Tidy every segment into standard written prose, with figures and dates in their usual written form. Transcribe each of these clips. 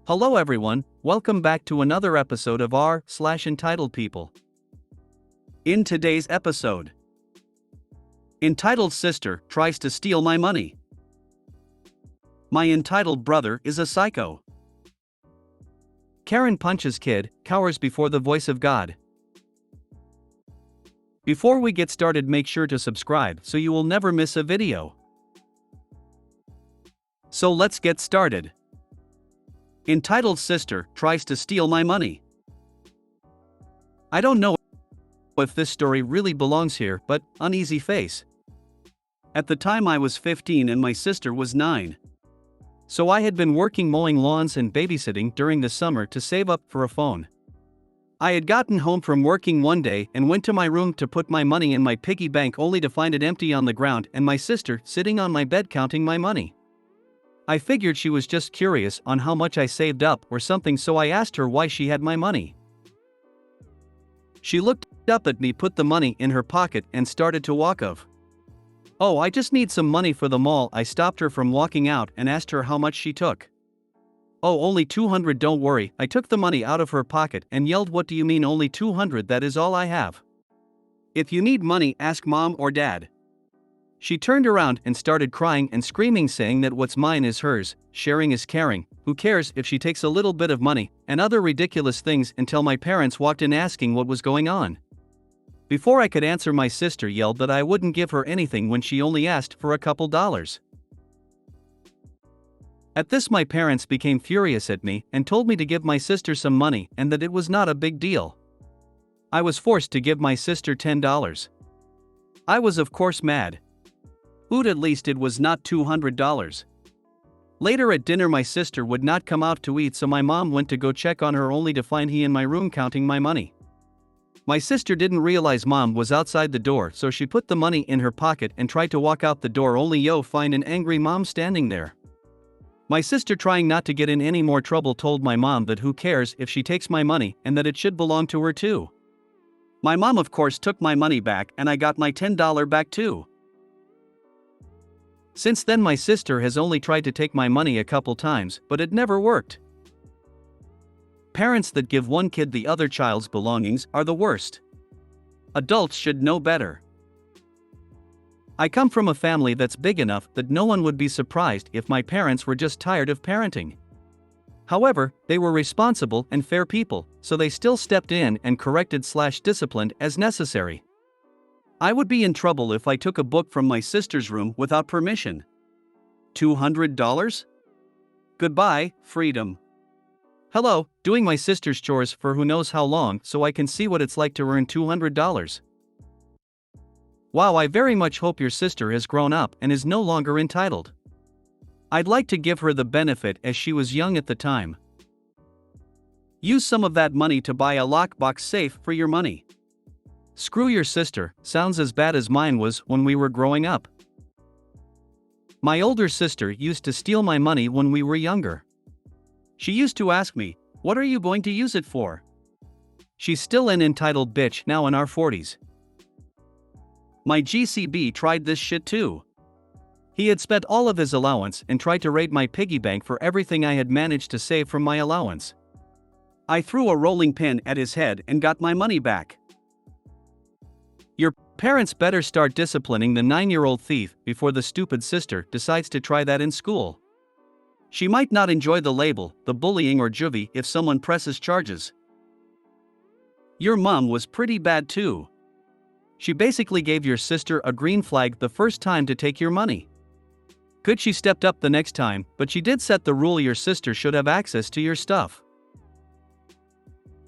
Hello everyone, welcome back to another episode of r/Entitled People. In today's episode, entitled sister tries to steal my money. My entitled brother is a psycho. Karen punches kid, cowers before the voice of God. Before we get started, make sure to subscribe so you will never miss a video. So let's get started. Entitled sister tries to steal my money. I don't know if this story really belongs here, but uneasy face. At the time I was 15 and my sister was 9. So I had been working mowing lawns and babysitting during the summer to save up for a phone. I had gotten home from working one day and went to my room to put my money in my piggy bank, only to find it empty on the ground and my sister sitting on my bed counting my money. I figured she was just curious on how much I saved up or something, so I asked her why she had my money. She looked up at me, put the money in her pocket and started to walk off. "Oh, I just need some money for the mall." I stopped her from walking out and asked her how much she took. "Oh, only 200, don't worry." I took the money out of her pocket and yelled, "What do you mean only 200? That is all I have. If you need money, ask mom or dad." She turned around and started crying and screaming, saying that what's mine is hers, sharing is caring, who cares if she takes a little bit of money, and other ridiculous things, until my parents walked in asking what was going on. Before I could answer, my sister yelled that I wouldn't give her anything when she only asked for a couple dollars. At this, my parents became furious at me and told me to give my sister some money and that it was not a big deal. I was forced to give my sister $10. I was of course mad. At least it was not $200. Later at dinner, my sister would not come out to eat, so my mom went to go check on her, only to find he in my room counting my money. My sister didn't realize mom was outside the door, so she put the money in her pocket and tried to walk out the door, only find an angry mom standing there. My sister, trying not to get in any more trouble, told my mom that who cares if she takes my money and that it should belong to her too. My mom of course took my money back and I got my $10 back too. Since then my sister has only tried to take my money a couple times, but it never worked. Parents that give one kid the other child's belongings are the worst. Adults should know better. I come from a family that's big enough that no one would be surprised if my parents were just tired of parenting. However, they were responsible and fair people, so they still stepped in and corrected/disciplined as necessary. I would be in trouble if I took a book from my sister's room without permission. $200? Goodbye, freedom. Hello, doing my sister's chores for who knows how long so I can see what it's like to earn $200. Wow, I very much hope your sister has grown up and is no longer entitled. I'd like to give her the benefit as she was young at the time. Use some of that money to buy a lockbox safe for your money. Screw your sister, sounds as bad as mine was when we were growing up. My older sister used to steal my money when we were younger. She used to ask me, "What are you going to use it for?" She's still an entitled bitch now in our 40s. My GCB tried this shit too. He had spent all of his allowance and tried to raid my piggy bank for everything I had managed to save from my allowance. I threw a rolling pin at his head and got my money back. Your parents better start disciplining the 9-year-old thief before the stupid sister decides to try that in school. She might not enjoy the label, the bullying or juvie, if someone presses charges. Your mom was pretty bad too. She basically gave your sister a green flag the first time to take your money. Good she stepped up the next time, but she did set the rule your sister should have access to your stuff.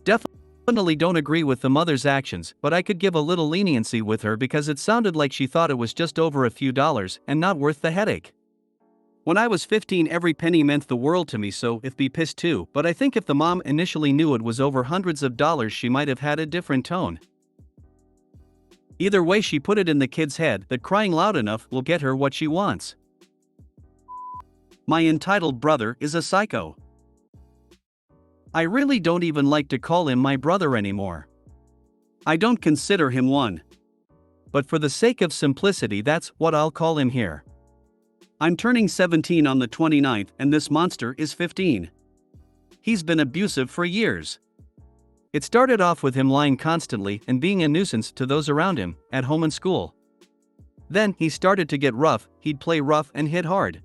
Definitely don't agree with the mother's actions, but I could give a little leniency with her because it sounded like she thought it was just over a few dollars and not worth the headache. When I was 15, every penny meant the world to me, so if be pissed too, but I think if the mom initially knew it was over hundreds of dollars, she might have had a different tone. Either way, she put it in the kid's head that crying loud enough will get her what she wants. My entitled brother is a psycho. I really don't even like to call him my brother anymore. I don't consider him one. But for the sake of simplicity, that's what I'll call him here. I'm turning 17 on the 29th and this monster is 15. He's been abusive for years. It started off with him lying constantly and being a nuisance to those around him, at home and school. Then he started to get rough, he'd play rough and hit hard.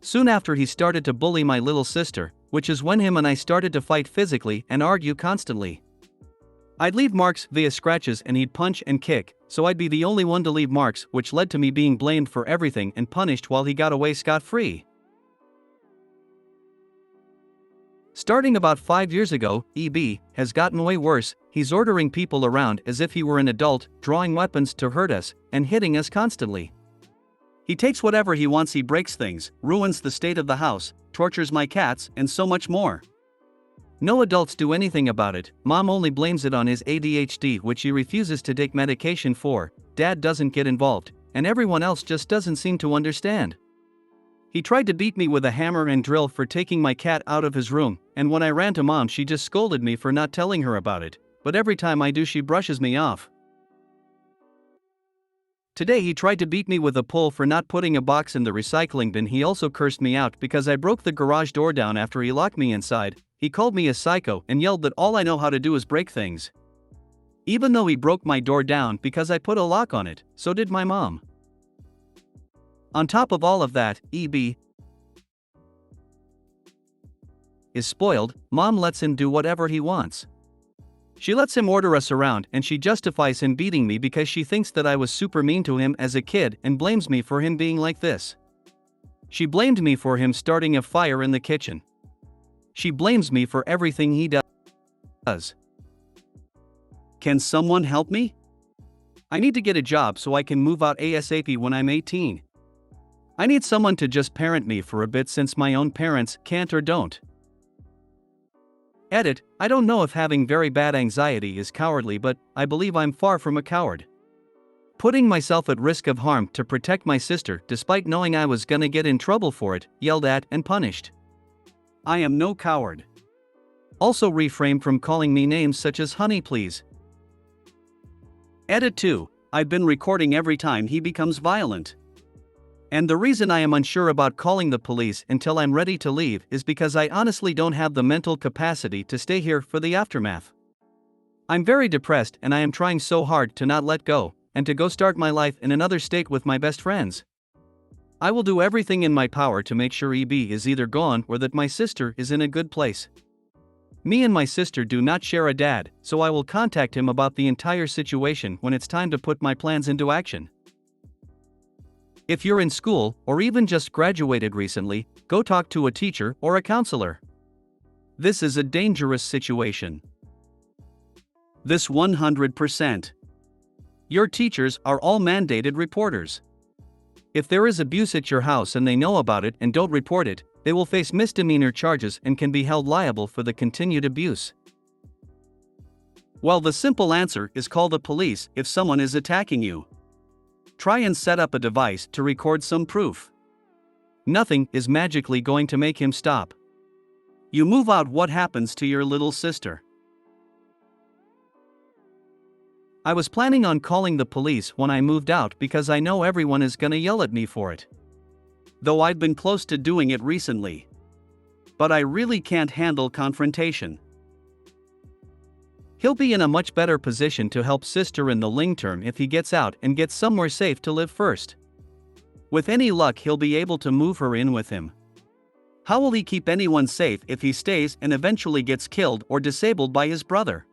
Soon after he started to bully my little sister, which is when him and I started to fight physically and argue constantly. I'd leave marks via scratches and he'd punch and kick, so I'd be the only one to leave marks, which led to me being blamed for everything and punished while he got away scot-free. Starting about 5 years ago, EB has gotten way worse. He's ordering people around as if he were an adult, drawing weapons to hurt us, and hitting us constantly. He takes whatever he wants, he breaks things, ruins the state of the house, tortures my cats, and so much more. No adults do anything about it. Mom only blames it on his ADHD, which he refuses to take medication for. Dad doesn't get involved, and everyone else just doesn't seem to understand. He tried to beat me with a hammer and drill for taking my cat out of his room, and when I ran to Mom, she just scolded me for not telling her about it, but every time I do, she brushes me off. Today he tried to beat me with a pole for not putting a box in the recycling bin. He also cursed me out because I broke the garage door down after he locked me inside. He called me a psycho and yelled that all I know how to do is break things. Even though he broke my door down because I put a lock on it, so did my mom. On top of all of that, EB is spoiled. Mom lets him do whatever he wants. She lets him order us around and she justifies him beating me because she thinks that I was super mean to him as a kid and blames me for him being like this. She blamed me for him starting a fire in the kitchen. She blames me for everything he does. Can someone help me? I need to get a job so I can move out ASAP when I'm 18. I need someone to just parent me for a bit since my own parents can't or don't. Edit, I don't know if having very bad anxiety is cowardly, but I believe I'm far from a coward. Putting myself at risk of harm to protect my sister despite knowing I was gonna get in trouble for it, yelled at and punished. I am no coward. Also refrain from calling me names such as honey please. Edit 2, I've been recording every time he becomes violent. And the reason I am unsure about calling the police until I'm ready to leave is because I honestly don't have the mental capacity to stay here for the aftermath. I'm very depressed and I am trying so hard to not let go, and to go start my life in another state with my best friends. I will do everything in my power to make sure EB is either gone or that my sister is in a good place. Me and my sister do not share a dad, so I will contact him about the entire situation when it's time to put my plans into action. If you're in school, or even just graduated recently, go talk to a teacher or a counselor. This is a dangerous situation. This 100%. Your teachers are all mandated reporters. If there is abuse at your house and they know about it and don't report it, they will face misdemeanor charges and can be held liable for the continued abuse. Well, the simple answer is call the police if someone is attacking you. Try and set up a device to record some proof. Nothing is magically going to make him stop. You move out, what happens to your little sister? I was planning on calling the police when I moved out because I know everyone is gonna yell at me for it. Though I've been close to doing it recently. But I really can't handle confrontation. He'll be in a much better position to help sister in the long term if he gets out and gets somewhere safe to live first. With any luck, he'll be able to move her in with him. How will he keep anyone safe if he stays and eventually gets killed or disabled by his brother?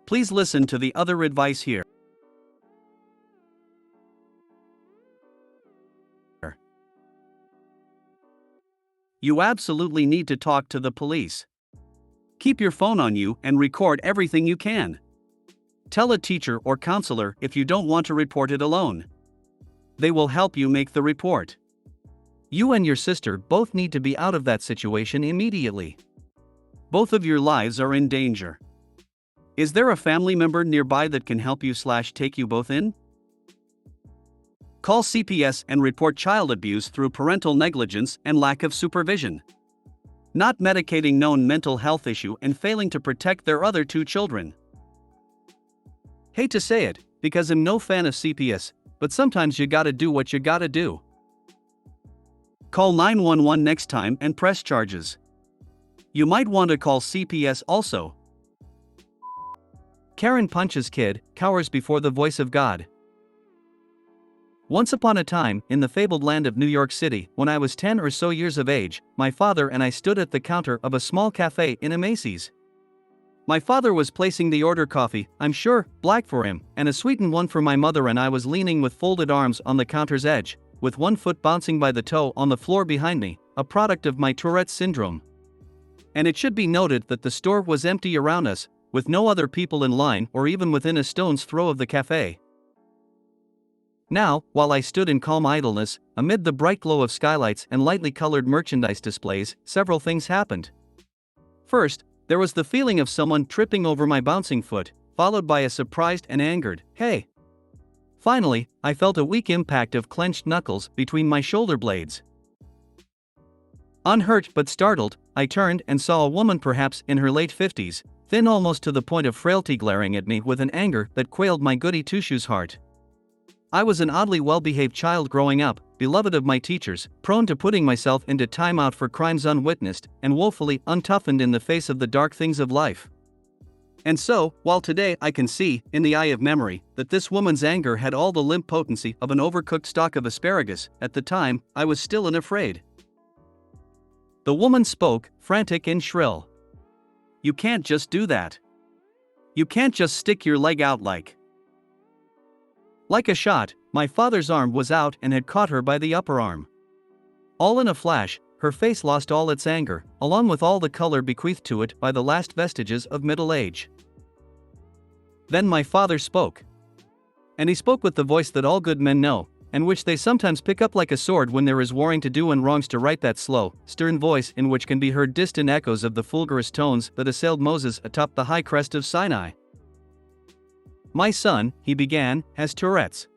Please listen to the other advice here. You absolutely need to talk to the police. Keep your phone on you and record everything you can. Tell a teacher or counselor if you don't want to report it alone. They will help you make the report. You and your sister both need to be out of that situation immediately. Both of your lives are in danger. Is there a family member nearby that can help you/take you both in? Call CPS and report child abuse through parental negligence and lack of supervision. Not medicating known mental health issue and failing to protect their other 2 children. Hate to say it, because I'm no fan of CPS, but sometimes you gotta do what you gotta do. Call 911 next time and press charges. You might want to call CPS also. Karen punches kid, cowers before the voice of God. Once upon a time, in the fabled land of New York City, when I was 10 or so years of age, my father and I stood at the counter of a small cafe in a Macy's. My father was placing the order coffee, I'm sure, black for him, and a sweetened one for my mother, and I was leaning with folded arms on the counter's edge, with one foot bouncing by the toe on the floor behind me, a product of my Tourette's syndrome. And it should be noted that the store was empty around us, with no other people in line or even within a stone's throw of the cafe. Now, while I stood in calm idleness, amid the bright glow of skylights and lightly colored merchandise displays, several things happened. First, there was the feeling of someone tripping over my bouncing foot, followed by a surprised and angered, "Hey!" Finally, I felt a weak impact of clenched knuckles between my shoulder blades. Unhurt but startled, I turned and saw a woman perhaps in her late 50s, thin almost to the point of frailty, glaring at me with an anger that quailed my goody two-shoes heart. I was an oddly well-behaved child growing up, beloved of my teachers, prone to putting myself into timeout for crimes unwitnessed, and woefully untoughened in the face of the dark things of life. And so, while today I can see, in the eye of memory, that this woman's anger had all the limp potency of an overcooked stalk of asparagus, at the time, I was still unafraid. The woman spoke, frantic and shrill. "You can't just do that. You can't just stick your leg out like..." Like a shot, my father's arm was out and had caught her by the upper arm. All in a flash, her face lost all its anger, along with all the color bequeathed to it by the last vestiges of middle age. Then my father spoke. And he spoke with the voice that all good men know, and which they sometimes pick up like a sword when there is warring to do and wrongs to right, that slow, stern voice in which can be heard distant echoes of the fulgurous tones that assailed Moses atop the high crest of Sinai. "My son," he began, "has Tourette's."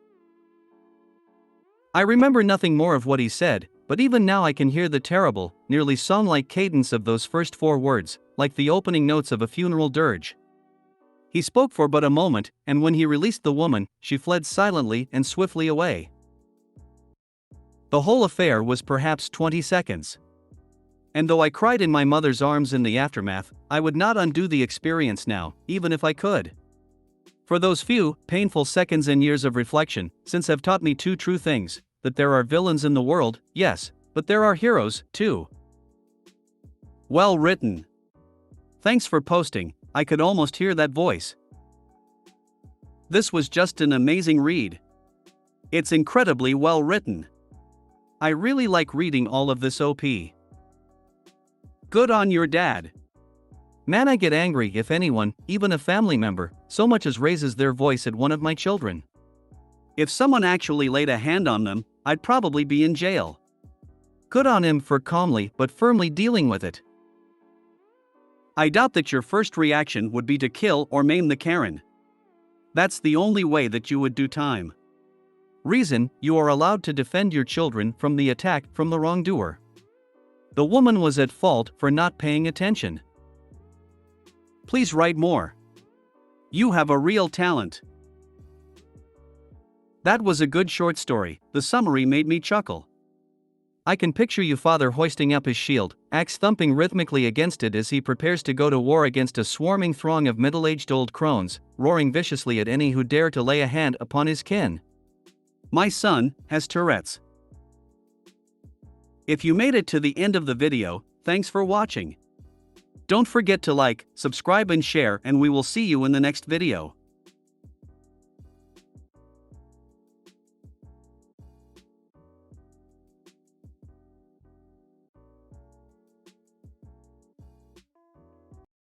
I remember nothing more of what he said, but even now I can hear the terrible, nearly song-like cadence of those first 4 words, like the opening notes of a funeral dirge. He spoke for but a moment, and when he released the woman, she fled silently and swiftly away. The whole affair was perhaps 20 seconds. And though I cried in my mother's arms in the aftermath, I would not undo the experience now, even if I could. For those few, painful seconds and years of reflection, since have taught me 2 true things: that there are villains in the world, yes, but there are heroes, too. Well written. Thanks for posting, I could almost hear that voice. This was just an amazing read. It's incredibly well written. I really like reading all of this OP. Good on your dad. Man, I get angry if anyone, even a family member, so much as raises their voice at one of my children. If someone actually laid a hand on them, I'd probably be in jail. Good on him for calmly but firmly dealing with it. I doubt that your first reaction would be to kill or maim the Karen. That's the only way that you would do time. Reason: you are allowed to defend your children from the attack from the wrongdoer. The woman was at fault for not paying attention. Please write more. You have a real talent. That was a good short story. The summary made me chuckle. I can picture your father hoisting up his shield, axe thumping rhythmically against it as he prepares to go to war against a swarming throng of middle-aged old crones, roaring viciously at any who dare to lay a hand upon his kin. My son has Tourette's. If you made it to the end of the video, thanks for watching. Don't forget to like, subscribe and share, and we will see you in the next video.